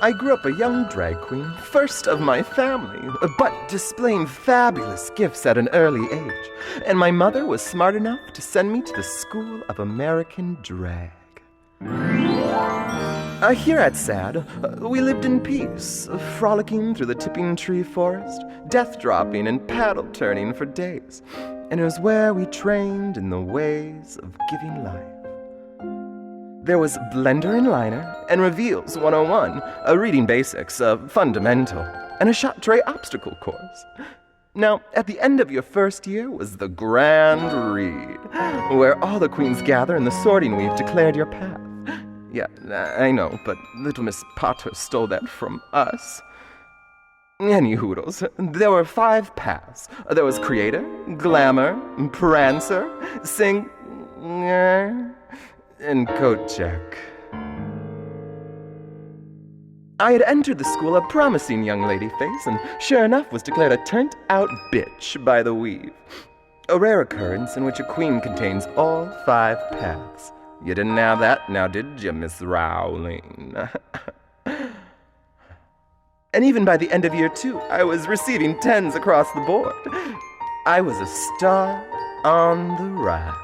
I grew up a young drag queen, first of my family, but displaying fabulous gifts at an early age. And my mother was smart enough to send me to the School of American Drag. Here at SAD, we lived in peace, frolicking through the tipping tree forest, death-dropping and paddle-turning for days. And it was where we trained in the ways of giving life. There was Blender and Liner, and Reveals 101, a reading basics, a fundamental, and a shot tray obstacle course. Now, at the end of your first year was the Grand Read, where all the queens gather and the sorting we've declared your path. Yeah, I know, but little Miss Potter stole that from us. Any hoodles, there were 5 paths. There was Creator, Glamour, Prancer, Singer, and Coat Check. I had entered the school a promising young lady face, and sure enough was declared a turned-out bitch by the weave. A rare occurrence in which a queen contains all 5 paths. You didn't have that, now did you, Miss Rowling? And even by the end of year 2, I was receiving 10s across the board. I was a star on the rise.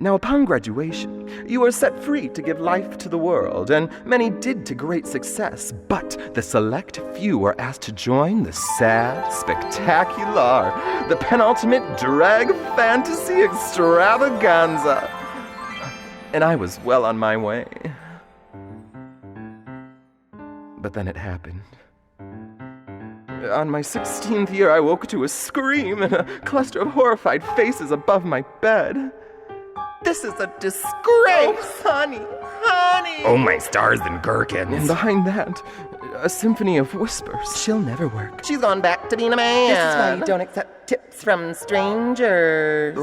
Now, upon graduation, you were set free to give life to the world, and many did to great success, but the select few were asked to join the SAD Spectacular, the penultimate drag fantasy extravaganza. And I was well on my way. But then it happened. On my 16th year, I woke to a scream and a cluster of horrified faces above my bed. This is a disgrace! Oh, honey! Oh, my stars and gherkins! And behind that, a symphony of whispers. She'll never work. She's gone back to being a man. This is why you don't accept tips from strangers.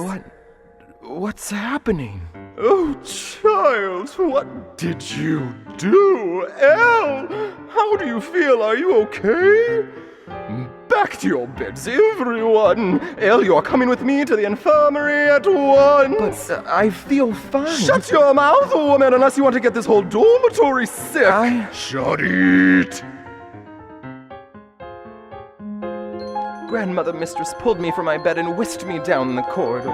What's happening? Oh, child, what did you do? Elle, how do you feel? Are you okay? Back to your beds, everyone! Elle, you are coming with me to the infirmary at once! But I feel fine. Shut your mouth, woman, unless you want to get this whole dormitory sick! Shut it! Grandmother Mistress pulled me from my bed and whisked me down the corridor.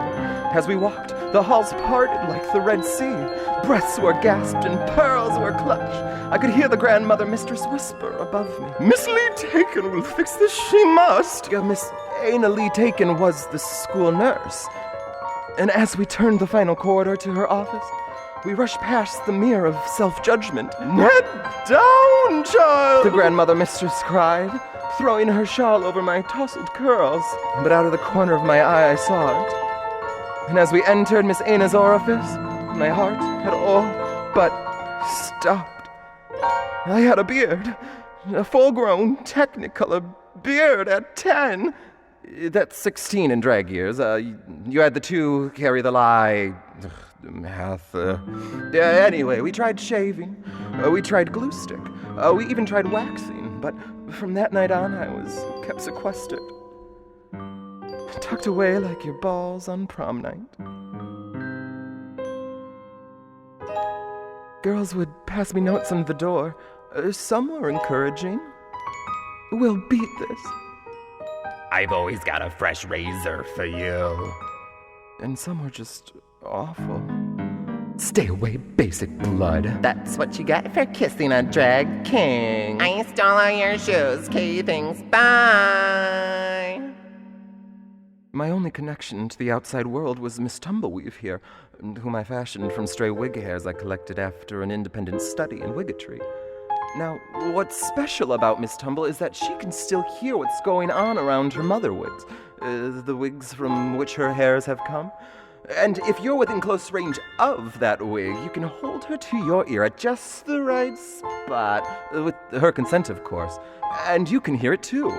As we walked, the halls parted like the Red Sea. Breaths were gasped and pearls were clutched. I could hear the Grandmother Mistress whisper above me. Miss Lee Taken will fix this, she must! Miss Anna Lee Taken was the school nurse. And as we turned the final corridor to her office, we rushed past the mirror of self-judgment. Head down, child! The Grandmother Mistress cried, throwing her shawl over my tousled curls. But out of the corner of my eye I saw it. And as we entered Miss Anna's orifice, my heart had all but stopped. I had a beard, a full-grown Technicolor beard at 10. That's 16 in drag years. You had the 2 carry the lie. Math. Anyway, we tried shaving. We tried glue stick. We even tried waxing. But from that night on, I was kept sequestered. Tucked away like your balls on prom night. Girls would pass me notes on the door. Some were encouraging. We'll beat this. I've always got a fresh razor for you. And some were just awful. Stay away, basic blood. That's what you get for kissing a drag king. I stole all your shoes. Kay, thanks, bye. My only connection to the outside world was Miss Tumbleweave here, whom I fashioned from stray wig hairs I collected after an independent study in wiggetry. Now, what's special about Miss Tumble is that she can still hear what's going on around her mother wigs, the wigs from which her hairs have come. And if you're within close range of that wig, you can hold her to your ear at just the right spot, with her consent, of course, and you can hear it too.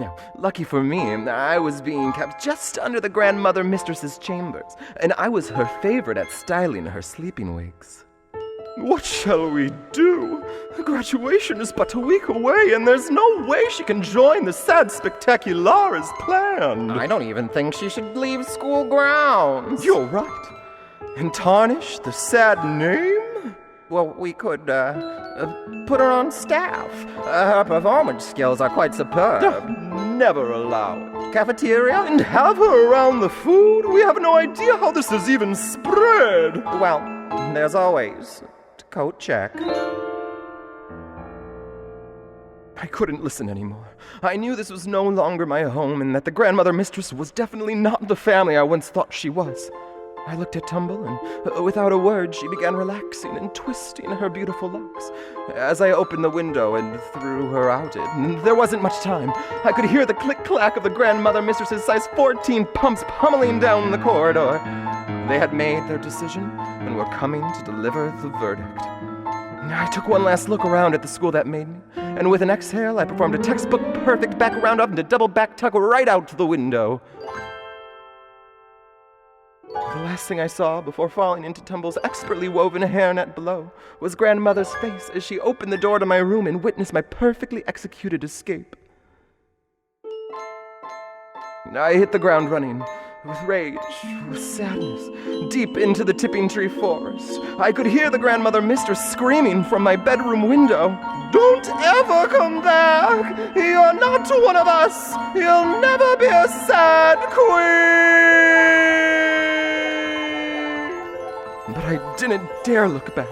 Now, lucky for me, I was being kept just under the Grandmother Mistress's chambers, and I was her favorite at styling her sleeping wigs. What shall we do? Graduation is but a week away, and there's no way she can join the SAD Spectacular as planned. I don't even think she should leave school grounds. You're right. And tarnish the SAD name? we could, put her on staff. Her performance skills are quite superb. Never allowed. Cafeteria? And have her around the food? We have no idea how this is even spread. Well, there's always coat check. I couldn't listen anymore. I knew this was no longer my home and that the grandmother mistress was definitely not the family I once thought she was. I looked at Tumble, and without a word, she began relaxing and twisting her beautiful locks. As I opened the window and threw her out, there wasn't much time. I could hear the click-clack of the grandmother mistress's size 14 pumps pummeling down the corridor. They had made their decision and were coming to deliver the verdict. I took one last look around at the school that made me, and with an exhale, I performed a textbook-perfect back round up and a double back tuck right out the window. The last thing I saw before falling into Tumble's expertly woven hairnet below was Grandmother's face as she opened the door to my room and witnessed my perfectly executed escape. I hit the ground running, with rage, with sadness, deep into the tipping tree forest. I could hear the grandmother mistress screaming from my bedroom window, "Don't ever come back! You're not one of us! You'll never be a sad queen!" But I didn't dare look back.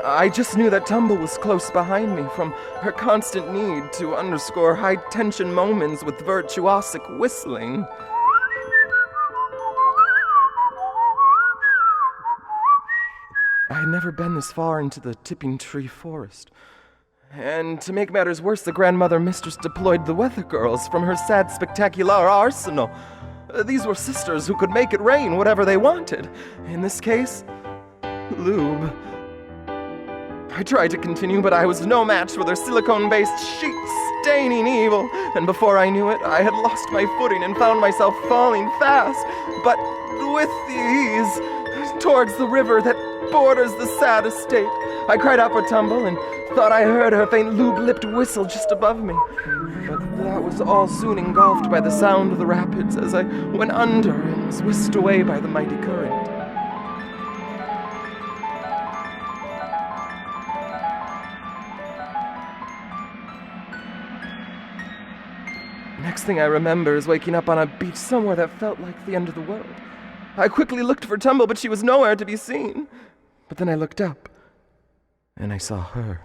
I just knew that Tumble was close behind me from her constant need to underscore high-tension moments with virtuosic whistling. I had never been this far into the tipping tree forest. And to make matters worse, the grandmother mistress deployed the weather girls from her sad spectacular arsenal. These were sisters who could make it rain whatever they wanted. In this case, lube. I tried to continue, but I was no match for their silicone-based sheets staining evil, and before I knew it, I had lost my footing and found myself falling fast, but with ease, towards the river that borders the sad estate. I cried out for Tumble and thought I heard her faint lube-lipped whistle just above me, but that was all soon engulfed by the sound of the rapids as I went under and was whisked away by the mighty current. Next thing I remember is waking up on a beach somewhere that felt like the end of the world. I quickly looked for Tumble, but she was nowhere to be seen. But then I looked up, and I saw her.